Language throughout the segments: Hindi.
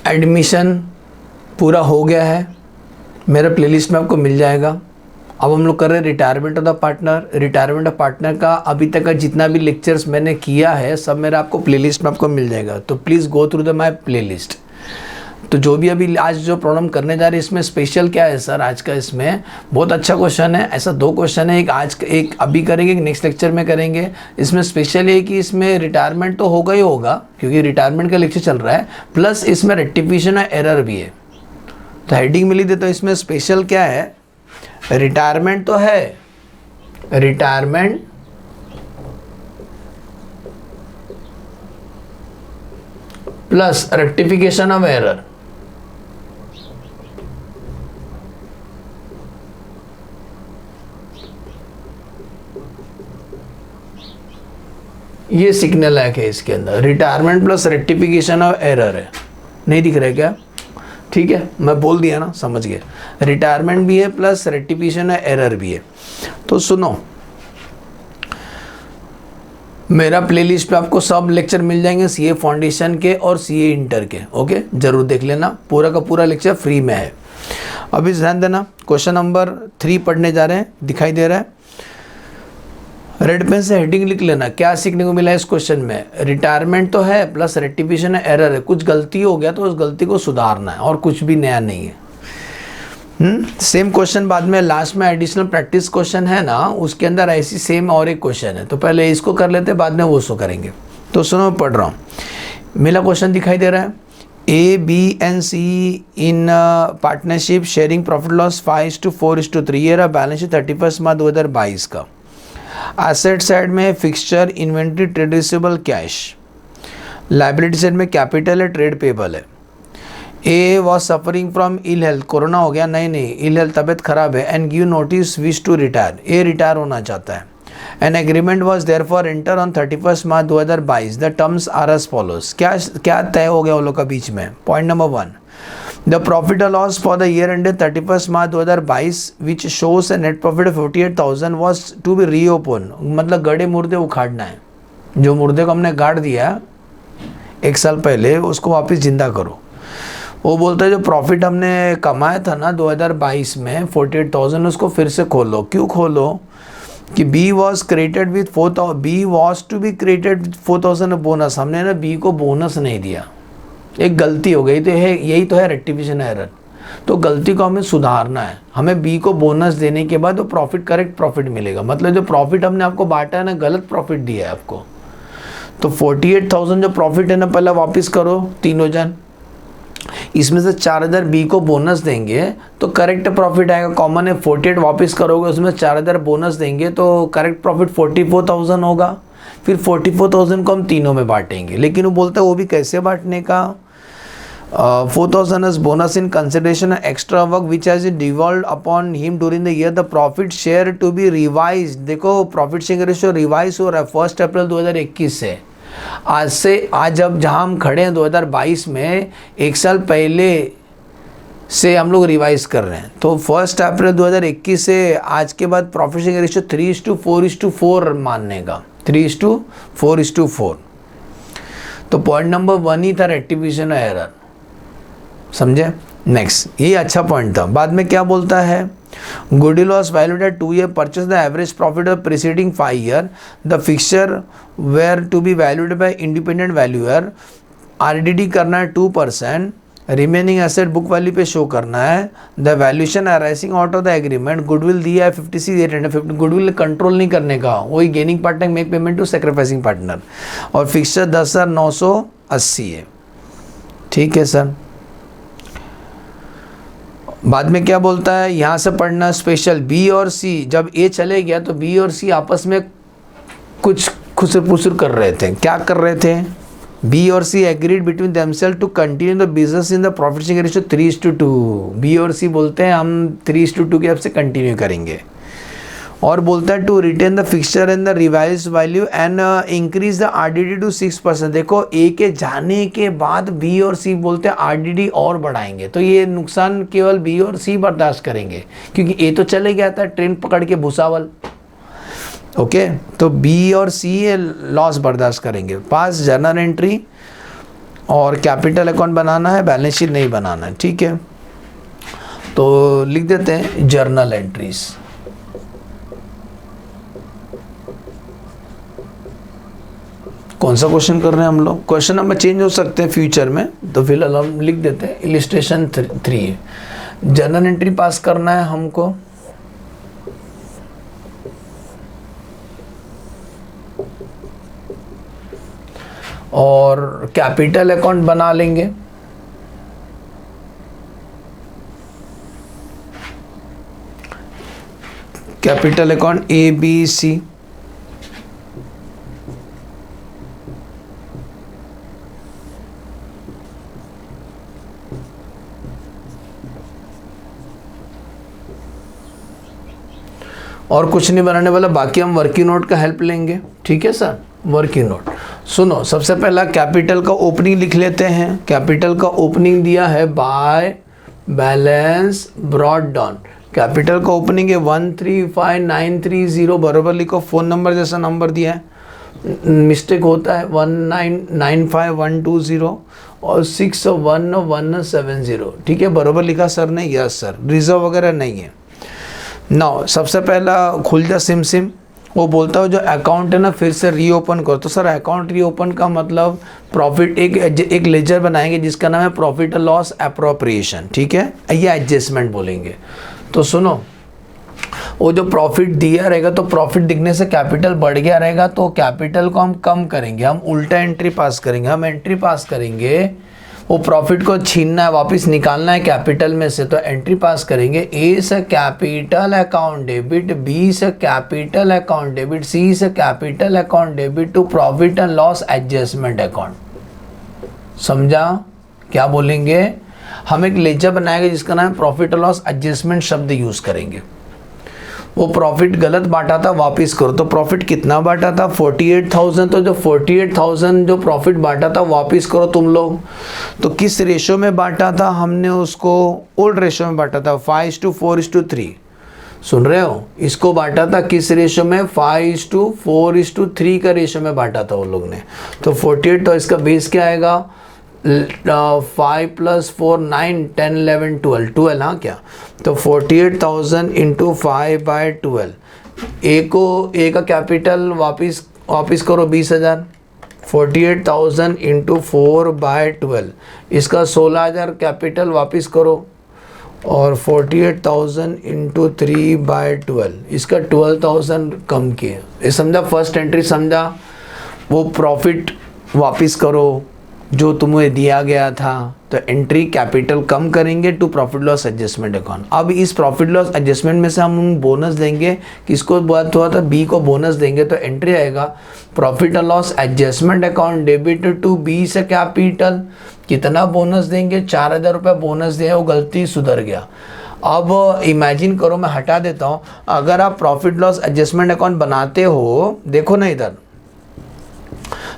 एडमिशन पूरा हो गया है, मेरा प्लेलिस्ट में आपको मिल जाएगा। अब हम लोग कर रहे हैं retirement of the partner. Retirement of partner का अभी तक का जितना भी लेक्चर्स मैंने किया है सब मेरा आपको प्लेलिस्ट में आपको मिल जाएगा। तो please go through the my playlist. तो जो भी अभी आज जो प्रॉब्लम करने जा रहे हैं इसमें स्पेशल क्या है सर आज का, इसमें बहुत अच्छा क्वेश्चन है। ऐसा 2 क्वेश्चन है, एक अभी करेंगे, एक नेक्स्ट लेक्चर में करेंगे। इसमें स्पेशल ये कि इसमें रिटायरमेंट तो होगा ही होगा क्योंकि रिटायरमेंट का लेक्चर चल रहा है, प्लस इसमें रेक्टिफिकेशन और एरर भी है। तो हेडिंग मिली दे, तो इसमें स्पेशल क्या है, रिटायरमेंट तो है, retirement plus rectification of error. ये सिग्नल है इसके अंदर, retirement plus rectification of error है। नहीं दिख रहा है क्या? ठीक है, मैं बोल दिया ना, समझ गए। रिटायरमेंट भी है प्लस रेक्टिफिकेशन ऑफ एरर भी है। तो सुनो, मेरा प्लेलिस्ट पे आपको सब लेक्चर मिल जाएंगे, सीए फाउंडेशन के और सीए इंटर के। ओके, जरूर देख लेना, पूरा का पूरा लेक्चर फ्री में है। अभी ध्यान देना, क्वेश्चन नंबर 3 पढ़ने जा रहे हैं, दिखाई दे रहा है। रेड पेन से हेडिंग लिख लेना, क्या सीखने को मिला है इस क्वेश्चन में। रिटायरमेंट तो है प्लस रेक्टिफिकेशन एरर है, कुछ गलती हो गया तो उस गलती को सुधारना है और कुछ भी नया नहीं है। सेम क्वेश्चन बाद में लास्ट में एडिशनल प्रैक्टिस क्वेश्चन है ना, उसके अंदर ऐसी सेम और एक क्वेश्चन है, तो पहले इसको कर लेते हैं, बाद में वो सो करेंगे। तो सुनो, पढ़ रहा हूँ, मेरा क्वेश्चन दिखाई दे रहा है। A B and C in partnership sharing profit loss 5:4:3। ये रहा बैलेंस शीट 31 मार्च 2022 का। एसेट साइड में fixture, inventory, trade receivable, cash. Liability side में कैपिटल है, ट्रेड पेबल है। A was suffering from ill health, corona हो गया, नहीं इल हेल्थ, तबियत खराब है, and give notice wish to retire. A retire होना चाहता है। An agreement was there for enter on 31 March 2022। The terms are as follows. क्या तय हो गया उन लोग का बीच में? पॉइंट नंबर 1, द प्रॉफिट और loss for the year ended 31 March 2022 which shows a net profit of 48,000 was to be reopen. मतलब गड़े मुर्दे उखाड़ना है, जो मुर्दे को हमने गाड़ दिया 1 साल पहले उसको वापस जिंदा करो। वो बोलता है जो प्रॉफिट हमने कमाया था ना 2022 में 48,000, उसको फिर से खोलो। क्यों खोलो? कि B was created with 4,000, B was to be created with 4,000 bonus. हमने ना बी को बोनस नहीं दिया, एक गलती हो गई। तो यही तो है रेक्टिफिकेशन एरर। तो गलती को हमें सुधारना है, हमें बी को बोनस देने के बाद वो प्रॉफिट करेक्ट प्रॉफिट मिलेगा। मतलब जो प्रॉफिट हमने आपको बांटा है ना, गलत प्रॉफिट दिया है आपको। तो 48,000 जो प्रॉफिट है ना, पहले वापस करो 3,000, इसमें से 4,000 बी को बोनस देंगे तो करेक्ट प्रॉफिट आएगा। कॉमन है 48 वापस करोगे, उसमें 4,000 बोनस देंगे तो करेक्ट प्रॉफिट 44,000 होगा। फिर 44,000 को हम तीनों में बांटेंगे। लेकिन वो बोलता है वो भी कैसे बांटने का? 4,000 as bonus in consideration of extra work which has devolved upon him during the year. The profit share to be revised. देखो प्रॉफिट शेयर रेशियो रिवाइज हो रहा है 1 अप्रैल 2021 से। आज जब जहाँ हम खड़े हैं 2022 में, 1 साल पहले से हम लोग रिवाइज कर रहे हैं। तो 1 अप्रैल 2021 से आज के बाद प्रॉफिट शेयर रेशियो 3:4:4 मानने का, 3:4:4। तो पॉइंट नंबर 1 ही था रेक्टिफिकेशन एरर, समझे? नेक्स्ट, ये अच्छा पॉइंट था। बाद में क्या बोलता है? Goodwill was valued at 2 year, purchase the average profit of preceding 5 year, the fixture were to be valued by independent valuer. RDD करना है 2%, रिमेनिंग एसेट बुक वैल्यू पे शो करना है। The valuation arising out of the agreement, goodwill दिया है 56,850। गुडविल कंट्रोल नहीं करने का, वही gaining partner make payment to sacrificing partner. और फिक्सचर 10,980 है। ठीक है सर। बाद में क्या बोलता है? यहाँ से पढ़ना स्पेशल, बी और सी, जब ए चले गया तो बी और सी आपस में कुछ खुसर पुसर कर रहे थे। क्या कर रहे थे? बी और C agreed between themselves to continue the business in the profit sharing ratio 3:2। B और सी बोलते हैं हम 3:2 के हिसाब से कंटिन्यू करेंगे। और बोलता है to retain the fixture and the revise value and increase the RDD to 6%। देखो ए के जाने के बाद बी और सी बोलते हैं आरडीडी और बढ़ाएंगे, तो ये नुकसान केवल बी और सी बर्दाश्त करेंगे क्योंकि ए तो चले गया था ट्रेन पकड़ के भुसावल। ओके, तो बी और सी ये लॉस बर्दाश्त करेंगे। पास जर्नल एंट्री और कैपिटल अकाउंट बनाना है, बैलेंस शीट नहीं बनाना है, ठीक है। तो लिख देते हैं जर्नल एंट्रीज। कौन सा क्वेश्चन कर रहे हैं हम लोग? क्वेश्चन नंबर चेंज हो सकते हैं फ्यूचर में, तो फिलहाल हम लिख देते हैं इलिस्ट्रेशन 3। जर्नल एंट्री पास करना है हमको। और कैपिटल अकाउंट बना लेंगे। कैपिटल अकाउंट ABC, और कुछ नहीं बनाने वाला, बाकी हम वर्किंग नोट का हेल्प लेंगे, ठीक है सर। वर्किंग नोट सुनो, सबसे पहला कैपिटल का ओपनिंग लिख लेते हैं। कैपिटल का ओपनिंग दिया है by balance brought down. Capital का ओपनिंग है 135930, बराबर लिखो। फ़ोन नंबर जैसा नंबर दिया है, मिस्टेक होता है, 1995120 और 611170, ठीक है, बराबर लिखा सर ने? यस सर, रिजर्व वगैरह नहीं है। नाउ सबसे पहला खुल जा सिम, वो बोलता है जो अकाउंट है ना फिर से रीओपन करो। तो सर अकाउंट रीओपन का मतलब प्रॉफिट, एक लेजर बनाएंगे जिसका नाम है प्रॉफिट और लॉस एप्रोप्रिएशन, ठीक है, ये एडजस्टमेंट बोलेंगे। तो सुनो, वो जो प्रॉफिट दिया रहेगा तो प्रॉफिट दिखने से कैपिटल बढ़ गया रहेगा, तो कैपिटल को हम कम करेंगे, हम उल्टा एंट्री पास करेंगे। हम एंट्री पास करेंगे, वो प्रॉफिट को छीनना है, वापस निकालना है कैपिटल में से, तो एंट्री पास करेंगे। ए से कैपिटल अकाउंट डेबिट, बी से कैपिटल अकाउंट डेबिट, सी से capital account debit to profit and loss adjustment account. समझा क्या बोलेंगे? हम एक लेजर बनाएंगे जिसका नाम है प्रॉफिट और लॉस एडजस्टमेंट शब्द यूज करेंगे। वो प्रॉफिट गलत बांटा था, वापस करो। तो प्रॉफिट कितना बांटा था? 48,000। तो जो 48,000 जो प्रॉफिट बांटा था वापस करो तुम लोग। तो किस रेशो में बांटा था? हमने उसको ओल्ड रेशो में बांटा था, 5:4:3। सुन रहे हो? इसको बांटा था किस रेशो में? 5:4:3 का रेशो में बांटा था वो लोग ने। तो 48, तो इसका बेस क्या आएगा? 5 + 4 9 10 11 12, हाँ क्या? तो 48,000 इंटू 5/12। ए का कैपिटल वापिस करो 20,000। 48,000 इंटू 4/12, इसका 16,000 कैपिटल वापिस करो। और 48,000 इंटू 3/12, इसका 12,000 कम किए। ये समझा? फर्स्ट एंट्री समझा? वो प्रॉफिट वापिस करो जो तुम्हें दिया गया था, तो एंट्री कैपिटल कम करेंगे to profit loss adjustment account. अब इस प्रॉफिट लॉस एडजस्टमेंट में से हम बोनस देंगे, किसको बात हुआ था? बी को बोनस देंगे। तो एंट्री आएगा profit and loss adjustment account debit to B से कैपिटल। कितना बोनस देंगे? 4,000 रुपये बोनस दिया, वो गलती सुधर गया। अब इमेजिन करो, मैं हटा देता हूँ, अगर आप प्रॉफिट लॉस एडजस्टमेंट अकाउंट बनाते हो, देखो ना इधर,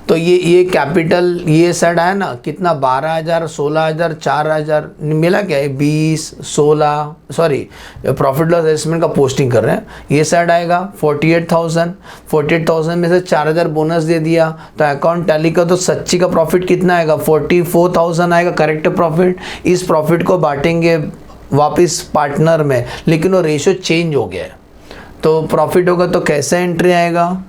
तो ये कैपिटल ये साइड आया ना, कितना? 12,000 16,000 4,000 मिला क्या? 20 16, सॉरी प्रॉफिट लॉस एडजस्टमेंट का पोस्टिंग कर रहे हैं। ये साइड आएगा 48,000 में से 4,000 बोनस दे दिया, तो अकाउंट टैली का तो सच्ची का प्रॉफिट कितना आएगा? 44,000 आएगा करेक्ट प्रॉफिट। इस प्रॉफिट को बांटेंगे वापस पार्टनर में, लेकिन वो रेशो चेंज हो गया है। तो प्रॉफिट होगा तो कैसे एंट्री आएगा?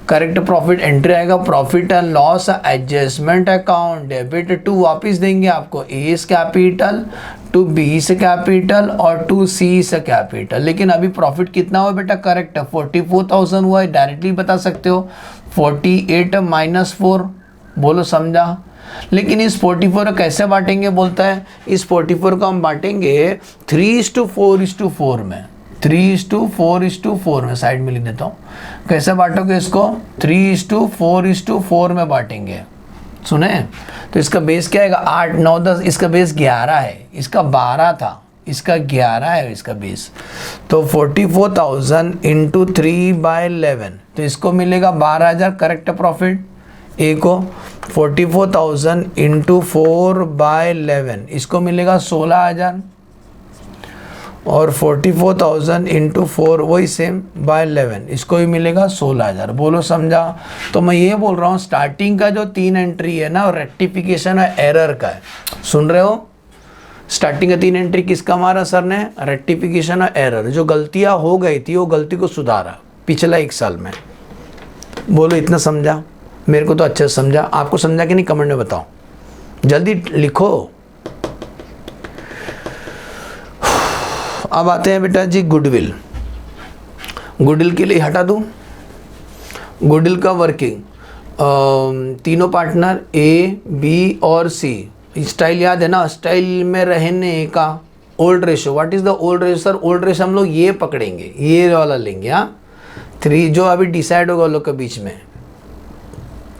करेक्ट प्रॉफिट एंट्री आएगा profit and loss adjustment account debit to, वापस देंगे आपको ए से कैपिटल टू बी से कैपिटल और टू सी से कैपिटल। लेकिन अभी प्रॉफिट कितना हुआ बेटा? करेक्ट है 44,000 हुआ है, डायरेक्टली बता सकते हो। 48 - 4 बोलो, समझा? लेकिन इस 44 को कैसे बांटेंगे बोलता है? इस 44 को हम बांटेंगे 3:4:4 में। 3:4:4 में साइड में लिख देता हूँ। कैसे बांटोगे इसको? 3:4:4 में बांटेंगे। सुने? तो इसका बेस क्या आएगा? 8 9 10, इसका बेस 11 है, इसका 12 था, इसका 11 है इसका बेस। तो 44,000 इंटू 3/11, तो इसको मिलेगा 12,000 करेक्ट प्रॉफिट। ए को 44,000 इंटू 4/11, इसको मिलेगा 16,000। और 44,000 इंटू 4 वही सेम बाय 11, इसको भी मिलेगा 16,000। बोलो समझा? तो मैं ये बोल रहा हूँ स्टार्टिंग का जो 3 एंट्री है ना, रेक्टिफिकेशन और एरर का है। सुन रहे हो? स्टार्टिंग का 3 एंट्री किसका मारा सर ने? रेक्टिफिकेशन और एरर। जो गलतियाँ हो गई थी वो गलती को सुधारा पिछला 1 साल में। बोलो इतना समझा? मेरे को तो अच्छे से समझा। आपको समझा कि नहीं? कमेंट में बताओ, जल्दी लिखो। अब आते हैं बेटा जी गुडविल। गुडविल के लिए हटा दूं? गुडविल का वर्किंग, तीनों पार्टनर ए, बी और सी। स्टाइल याद है ना? स्टाइल में रहने का old ratio. What is the old ratio sir? Old ratio हम लोग ये पकड़ेंगे, ये वाला लेंगे। हाँ, 3 जो अभी डिसाइड होगा लोग के बीच में,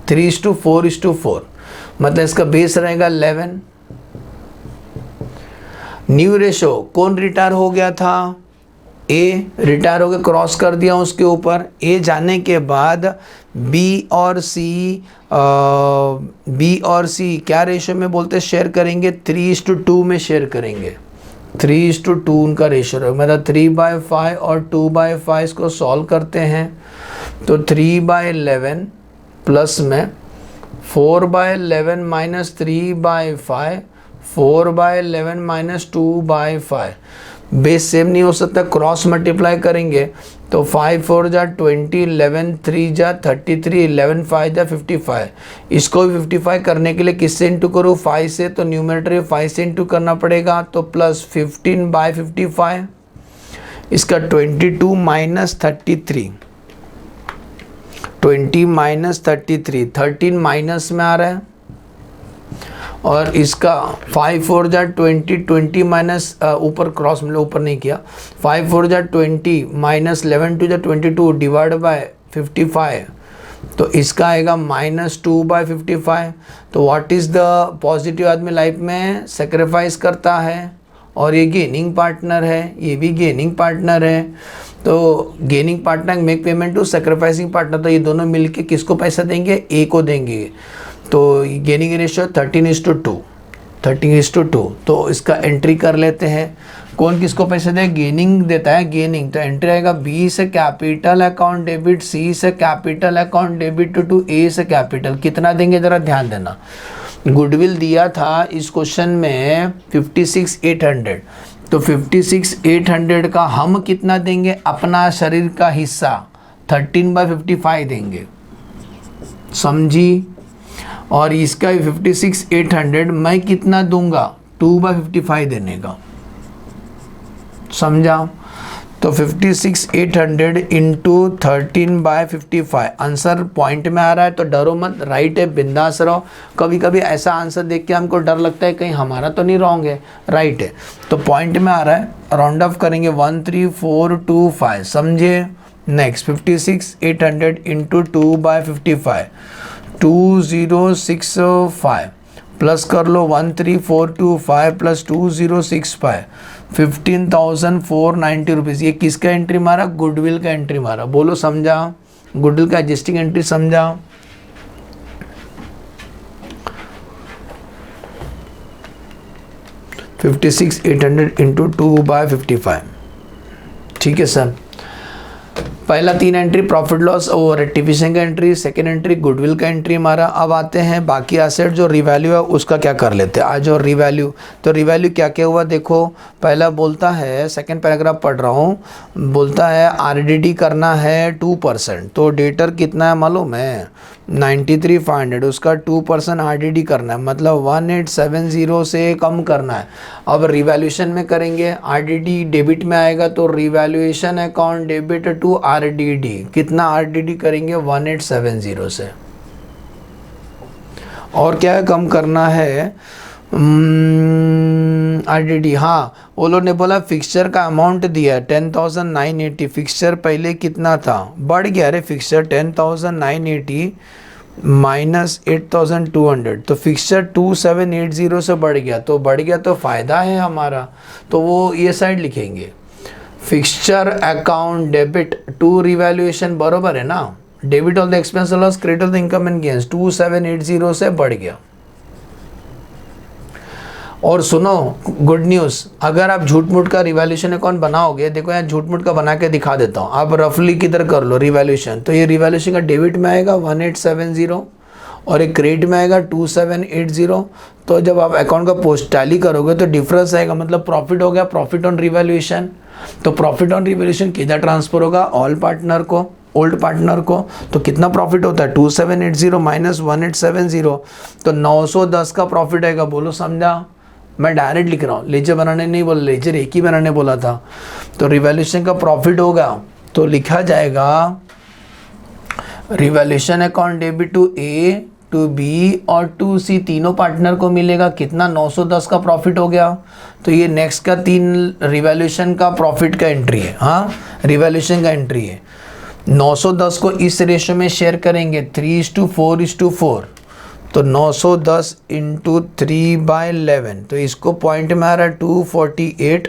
3:4:4, मतलब इसका बेस रहेगा 11। न्यू रेशो, कौन रिटायर हो गया था? ए रिटायर हो गया, क्रॉस कर दिया उसके ऊपर। ए जाने के बाद बी और सी क्या रेशो में बोलते शेयर करेंगे? 3:2 में शेयर करेंगे। 3:2 उनका रेशो रहेगा, मतलब 3/5 और 2/5 इसको सॉल्व करते हैं तो 3/11 प्लस में 4/11 माइनस 3/5, 4/11 माइनस 2/5। बेस सेम नहीं हो सकता, क्रॉस मल्टीप्लाई करेंगे तो 5 4 जा 20, 11 3 जा 33, 11 5 जा 55। इसको भी 55 करने के लिए किससे इंटू करूँ? 5 से। तो न्यूमरेटर 5 से इंटू करना पड़ेगा, तो प्लस 15/55। इसका 22 माइनस 33, 20 माइनस 33, 13 माइनस में आ रहा है। और इसका 5 4 जा 20, 20 माइनस ऊपर क्रॉस मतलब ऊपर नहीं किया, 5 4 जा 20 माइनस 11 2 जा 22 डिवाइड बाय 55, तो इसका आएगा -2/55। तो व्हाट इज़ द पॉजिटिव आदमी लाइफ में सेक्रीफाइस करता है, और ये गेनिंग पार्टनर है, ये भी गेनिंग पार्टनर है। तो gaining partner make payment to sacrificing partner, तो ये दोनों मिलके किसको पैसा देंगे? ए को देंगे। तो गेनिंग रेशियो 13:2, 13:2। तो इसका एंट्री कर लेते हैं। कौन किसको पैसे दे? गेनिंग देता है, गेनिंग। तो एंट्री आएगा बी से कैपिटल अकाउंट डेबिट, सी से कैपिटल अकाउंट डेबिट टू ए से कैपिटल। कितना देंगे ज़रा ध्यान देना। गुडविल दिया था इस क्वेश्चन में 56,800, तो 56,800 का हम कितना देंगे? अपना शरीर का हिस्सा 13/55 देंगे, समझी? और इसका 56,800 मैं कितना दूंगा? 2/55 देने का, समझा? तो 56,800 इंटू 13/55 आंसर पॉइंट में आ रहा है, तो डरो मत, राइट है, बिंदास रहो। कभी कभी ऐसा आंसर देख के हमको डर लगता है कहीं हमारा तो नहीं रॉन्ग है, राइट है। तो पॉइंट में आ रहा है, राउंड ऑफ करेंगे 13425, समझे? नेक्स्ट 56,800 इंटू 2/55, 2065 प्लस कर लो 13425 प्लस 2065, 15,490 रुपीज़। ये किसका एंट्री मारा? गुडविल का एंट्री मारा। बोलो समझा? गुडविल का एडजस्टिंग एंट्री समझा? $56,800 इंटू 2/55, ठीक है सर। पहला 3 एंट्री प्रॉफिट लॉस और रेक्टिफिकेशन का एंट्री, सेकेंड एंट्री गुडविल का एंट्री हमारा। अब आते हैं बाकी एसेट जो रिवैल्यू है उसका क्या कर लेते हैं आज। और रिवैल्यू, तो रिवैल्यू क्या क्या हुआ देखो। पहला बोलता है, सेकेंड पैराग्राफ पढ़ रहा हूँ, बोलता है आरडीडी करना है 2%, तो डेटर कितना है मालूम है? 93,500, उसका 2% आरडीडी करना है, मतलब 1870 से कम करना है। अब रिवैल्यूएशन में करेंगे, आरडीडी डेबिट में आएगा तो revaluation account debit to RDD, कितना आरडीडी करेंगे? 1870 से। और क्या है, कम करना है आरडीडी। हाँ, वो लोग ने बोला फिक्सचर का अमाउंट दिया 10,980, फिक्सचर पहले कितना था? बढ़ गया रे फिक्सचर, 10,980 माइनस 8,200, तो फिक्सचर 2,780 से बढ़ गया, तो बढ़ गया तो फ़ायदा है हमारा, तो वो ये साइड लिखेंगे, fixture account debit to revaluation, बरोबर है ना? Debit of the expense loss, credit of the income and gains, 2,780 से बढ़ गया। और सुनो गुड न्यूज़, अगर आप झूठ मूठ का रिवैल्यूएशन अकाउंट बनाओगे, देखो यहाँ झूठ मूठ का बना के दिखा देता हूँ, आप रफली किधर कर लो रिवैल्यूएशन, तो ये रिवैल्यूएशन का डेबिट में आएगा 1870 और एक क्रेडिट में आएगा 2780। तो जब आप अकाउंट का पोस्ट टैली करोगे तो डिफरेंस आएगा, मतलब प्रॉफिट हो गया, प्रॉफिट ऑन रिवैल्यूएशन। तो प्रॉफिट ऑन रिवैल्यूएशन किधर ट्रांसफर होगा, ऑल पार्टनर को, ओल्ड पार्टनर को। तो कितना प्रॉफिट होता है 2780 माइनस 1870, तो 910 का प्रॉफिट आएगा। बोलो समझा? मैं डायरेक्ट लिख रहा हूँ, लेजर बनाने नहीं बोला, लेजर एक ही बनाने बोला था। तो रिवैल्यूएशन का प्रॉफिट होगा तो लिखा जाएगा revaluation account debit to A, to B और टू सी, तीनों पार्टनर को मिलेगा कितना, 910 का प्रॉफिट हो गया। तो ये नेक्स्ट का 3 रिवैल्यूएशन का प्रॉफिट का एंट्री है, हाँ रिवैल्यूएशन का एंट्री है। 910 को इस रेशो में शेयर करेंगे 3:4:4, तो 910 इंटू 3/11, तो इसको पॉइंट में आ रहा है 248।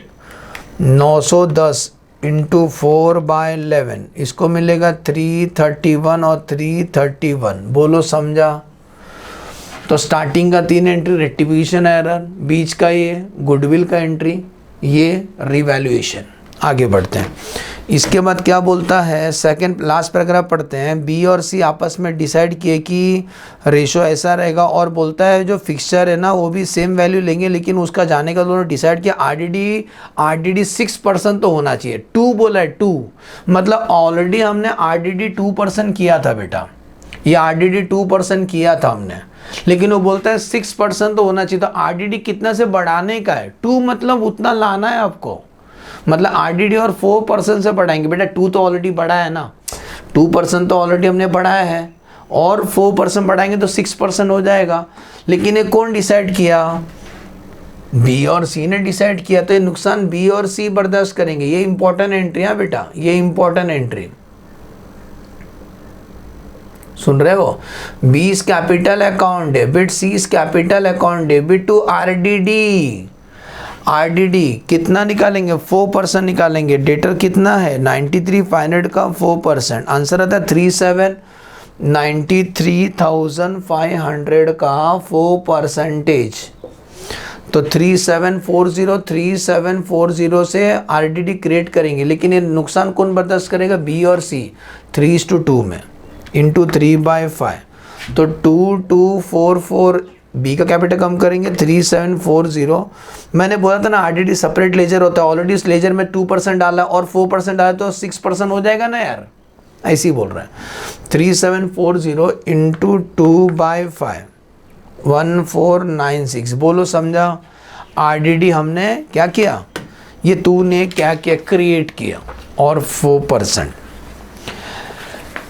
910 इंटू 4/11, इसको मिलेगा 331 और 331। बोलो समझा? तो स्टार्टिंग का 3 एंट्री रेक्टिफिकेशन एरर, बीच का ये गुडविल का एंट्री, ये रिवैल्यूएशन। आगे बढ़ते हैं। इसके बाद क्या बोलता है, सेकंड लास्ट पैराग्राफ पढ़ते हैं। बी और सी आपस में डिसाइड किए कि रेशो ऐसा रहेगा, और बोलता है जो फिक्सचर है ना वो भी सेम वैल्यू लेंगे, लेकिन उसका जाने का दोनों डिसाइड किया। आरडीडी 6% तो होना चाहिए, 2 बोला है 2, मतलब ऑलरेडी हमने आरडीडी 2% किया था बेटा, ये आरडीडी 2% किया था हमने, लेकिन वो बोलता है 6% तो होना चाहिए। तो आरडीडी कितना से बढ़ाने का है, 2 मतलब उतना लाना है आपको, मतलब आरडीडी और 4% से बढ़ाएंगे बेटा। 2 तो ऑलरेडी बढ़ा है ना, 2% तो ऑलरेडी हमने बढ़ाया है, और 4% बढ़ाएंगे तो 6% हो जाएगा। लेकिन ये कौन डिसाइड किया, बी और सी ने डिसाइड किया, तो ये नुकसान बी और सी बर्दाश्त करेंगे। ये इंपॉर्टेंट एंट्री है बेटा, ये इंपॉर्टेंट एंट्री सुन रहे हो। B is capital account debit, C is capital account debit to RDD. RDD कितना निकालेंगे, 4% निकालेंगे। डेटर कितना है 93,500 का 4%, आंसर आता है 93,500 का 4%। तो 3740 से आरडीडी क्रिएट करेंगे, लेकिन ये नुकसान कौन बर्दाश्त करेगा, बी और सी। 3:2 में इंटू 3/5, तो 2244। बी का कैपिटल कम करेंगे 3740। मैंने बोला था ना आरडीडी सेपरेट लेजर होता है, ऑलरेडी इस लेजर में 2% डाला और 4% डाला तो 6% हो जाएगा ना यार, ऐसे ही बोल रहा है। 3740 इंटू 2/5, 1496। बोलो समझा? आरडीडी हमने क्या किया, ये तूने क्या किया, क्रिएट किया, और 4%।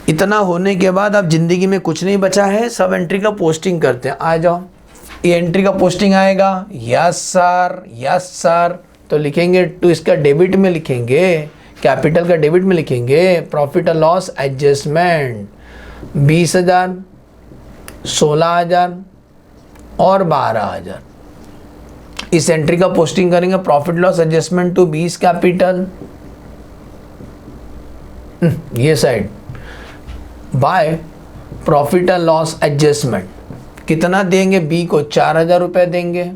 इतना होने के बाद अब ज़िंदगी में कुछ नहीं बचा है, सब एंट्री का पोस्टिंग करते हैं। आ जाओ, ये एंट्री का पोस्टिंग आएगा, यस सर यस सर। तो लिखेंगे टू, इसका डेबिट में लिखेंगे, कैपिटल का डेबिट में लिखेंगे प्रॉफिट और लॉस एडजस्टमेंट 20,000, 16,000 और 12,000। इस एंट्री का पोस्टिंग करेंगे profit loss adjustment to B's capital, ये side by profit and loss adjustment. कितना देंगे, बी को 4,000 रुपये देंगे।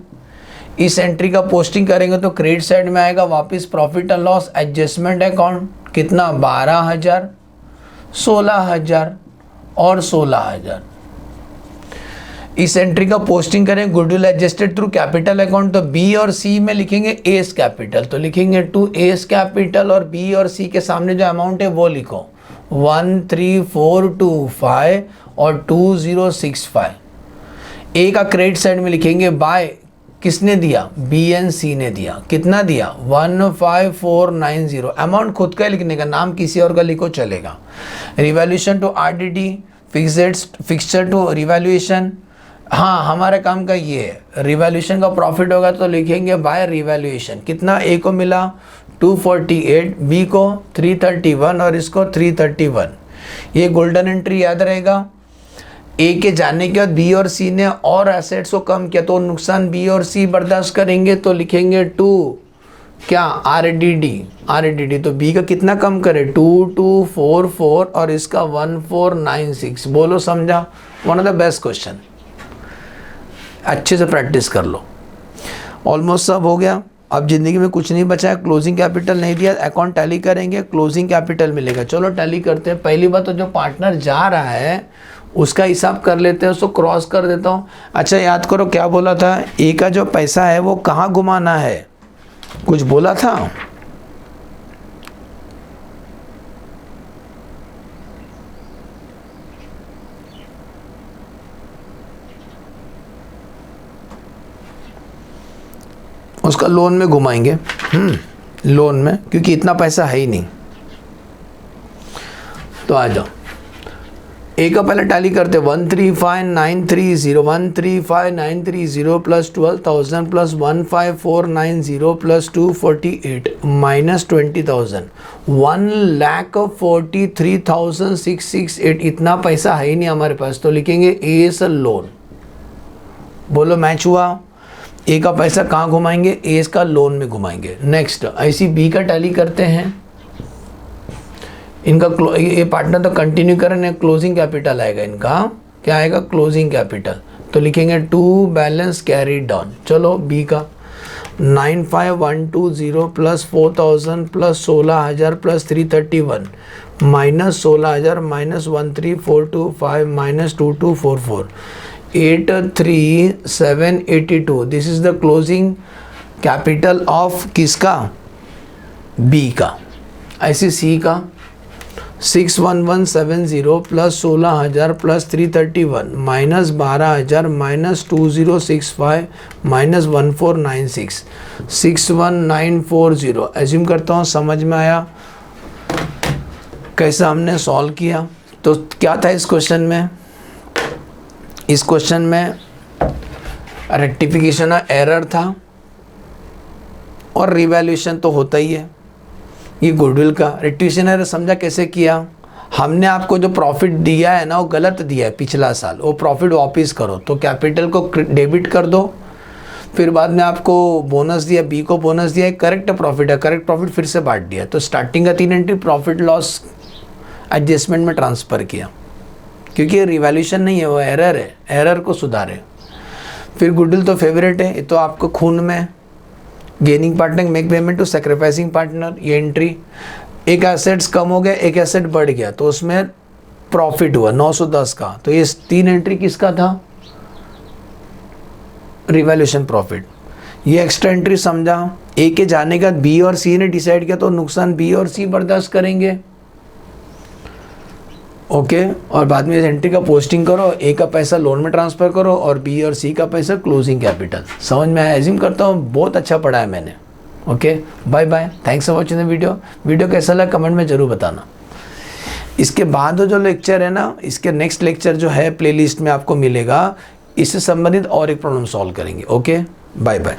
इस एंट्री का पोस्टिंग करेंगे तो क्रेडिट साइड में आएगा वापस profit and loss adjustment account, कितना 12,000, 16,000 और 16,000। इस एंट्री का पोस्टिंग करें goodwill adjusted through capital account, तो बी और सी में लिखेंगे एस कैपिटल, तो लिखेंगे टू एस कैपिटल, और बी और सी के सामने जो अमाउंट है वो लिखो 13,425 और 2065। ए का क्रेडिट साइड में लिखेंगे बाय, किसने दिया, बी एंड सी ने दिया, कितना दिया 15,490। अमाउंट खुद का लिखने का, नाम किसी और का लिखो चलेगा। Revaluation to RDD, fixture to revaluation, हाँ हमारे काम का ये है। रिवैल्यूएशन का प्रॉफिट होगा तो लिखेंगे बाय रिवैल्यूएशन, कितना ए को मिला 248, बी को 331 और इसको 331। ये गोल्डन एंट्री याद रहेगा। ए के जाने के बाद बी और सी ने और एसेट्स को कम किया तो नुकसान बी और सी बर्दाश्त करेंगे, तो लिखेंगे टू क्या आरडीडी। तो बी का कितना कम करे 2244 और इसका 1496। बोलो समझा? One of the best question, अच्छे से प्रैक्टिस कर लो। ऑलमोस्ट सब हो गया। अब ज़िंदगी में कुछ नहीं बचा है, क्लोजिंग कैपिटल नहीं दिया, अकाउंट टैली करेंगे, क्लोजिंग कैपिटल मिलेगा। चलो टैली करते हैं। पहली बात तो जो पार्टनर जा रहा है उसका हिसाब कर लेते हैं, उसको क्रॉस कर देता हूँ। अच्छा याद करो क्या बोला था, ए का जो पैसा है वो कहाँ घुमाना है, कुछ बोला था? उसका लोन में घुमाएंगे, लोन में, क्योंकि इतना पैसा है ही नहीं। तो आ जाओ, ए का पहले टैली करते 135,930 135,930 प्लस 12,000 प्लस 15490 प्लस 248 माइनस 20,000 1,43,668। इतना पैसा है ही नहीं हमारे पास, तो लिखेंगे ए इज अ लोन। बोलो मैच हुआ? ए का पैसा कहाँ घुमाएंगे? ए का लोन में घुमाएंगे। नेक्स्ट ऐसी बी का टैली करते हैं। इनका ये पार्टनर तो कंटिन्यू करें, क्लोजिंग कैपिटल आएगा इनका, क्या आएगा? Closing capital. तो लिखेंगे टू बैलेंस कैरी डाउन। चलो बी का 95,120 plus 4,000 plus 16,000 plus 331 minus 16,000 minus 13,425 minus 2244 83,782। This is the closing capital of किसका? बी का। ऐसे सी का 61170 plus 16,000 plus 331 minus 12,000 minus 2065 minus 1496 61940। Assume करता हूँ समझ में आया कैसा हमने सॉल्व किया। तो क्या था इस क्वेश्चन में? इस क्वेश्चन में रेक्टिफिकेशन एरर था और रिवैल्यूएशन तो होता ही है। ये गुडविल का रेक्टिफिकेशन एरर समझा कैसे किया? हमने आपको जो प्रॉफिट दिया है ना वो गलत दिया है पिछला साल, वो प्रॉफिट वापस करो। तो कैपिटल को डेबिट कर दो, फिर बाद में आपको बोनस दिया, बी को बोनस दिया, करेक्ट प्रॉफिट है, करेक्ट प्रॉफिट फिर से बांट दिया। तो स्टार्टिंग का 3 एंट्री प्रॉफिट लॉस एडजस्टमेंट में ट्रांसफ़र किया, क्योंकि रिवैल्यूएशन नहीं है, वो एरर है, एरर को सुधारे। फिर गुडविल तो फेवरेट है, ये तो आपको खून में। Gaining partner make payment to sacrificing partner, ये एंट्री। एक एसेट्स कम हो गया, एक एसेट बढ़ गया, तो उसमें प्रॉफिट हुआ 910 का। तो ये 3 एंट्री किसका था? Revaluation profit. ये एक्स्ट्रा एंट्री समझा। ए के जाने का बी और सी ने डिसाइड किया, तो नुकसान बी और सी बर्दाश्त करेंगे। ओके और बाद में इस एंट्री का पोस्टिंग करो, ए का पैसा लोन में ट्रांसफ़र करो और बी और सी का पैसा क्लोजिंग कैपिटल। समझ में आया? एज्यूम करता हूँ बहुत अच्छा पढ़ा है मैंने। Okay bye bye, thanks for watching the video कैसा लगा कमेंट में ज़रूर बताना। इसके बाद जो लेक्चर है ना, इसके नेक्स्ट लेक्चर जो है प्लेलिस्ट में आपको मिलेगा, इससे संबंधित और एक प्रॉब्लम सॉल्व करेंगे। Okay bye bye.